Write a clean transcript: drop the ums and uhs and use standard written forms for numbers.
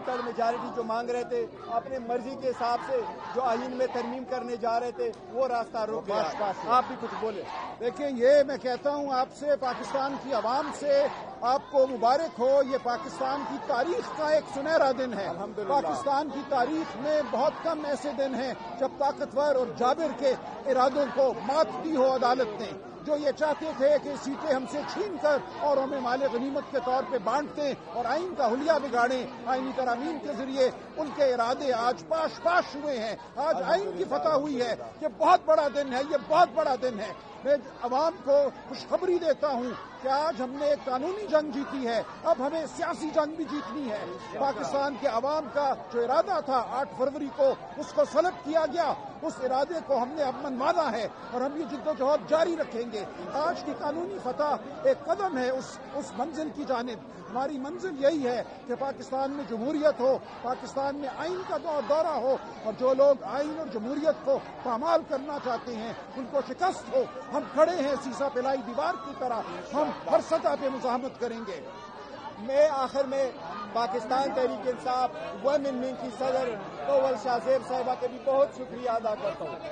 2/3 majority جو مانگ رہے تھے، اپنے مرضی کے حساب سے جو آئین میں ترمیم کرنے جا رہے تھے وہ راستہ روک گیا۔ آپ بھی کچھ بولے۔ دیکھیں، یہ میں کہتا ہوں آپ سے، پاکستان کی عوام سے، آپ کو مبارک ہو۔ یہ پاکستان کی تاریخ کا ایک سنہرا دن ہے۔ پاکستان کی تاریخ میں بہت کم ایسے دن ہیں جب طاقتور اور جابر کے ارادوں کو مات دی ہو عدالت نے، جو یہ چاہتے تھے کہ سیٹیں ہم سے چھین کر اور ہمیں مال غنیمت کے طور پہ بانٹ دیں اور آئین کا حلیہ بگاڑیں آئینی ترامیم کے ذریعے۔ ان کے ارادے آج پاش ہوئے ہیں، آج آئین کی فتح ہوئی ہے۔ یہ بہت بڑا دن ہے، یہ بہت بڑا دن ہے۔ میں عوام کو خوشخبری دیتا ہوں کہ آج ہم نے ایک قانونی جنگ جیتی ہے، اب ہمیں سیاسی جنگ بھی جیتنی ہے۔ پاکستان کے عوام کا جو ارادہ تھا 8 فروری کو، اس کو سلب کیا گیا۔ اس ارادے کو ہم نے اب منوانا ہے اور ہم یہ جدوجہد جاری رکھیں گے۔ آج کی قانونی فتح ایک قدم ہے اس منزل کی جانب۔ ہماری منزل یہی ہے کہ پاکستان میں جمہوریت ہو، پاکستان میں آئین کا دورہ ہو، اور جو لوگ آئین اور جمہوریت کو پامال کرنا چاہتے ہیں ان کو شکست ہو۔ ہم کھڑے ہیں سیسا پلائی دیوار کی طرح، ہم ہر سطح پہ مزاحمت کریں گے۔ میں آخر میں پاکستان تحریک انصاف وومن ونگ کی صدر توول شاہ زیب صاحبہ کا بھی بہت شکریہ ادا کرتا ہوں۔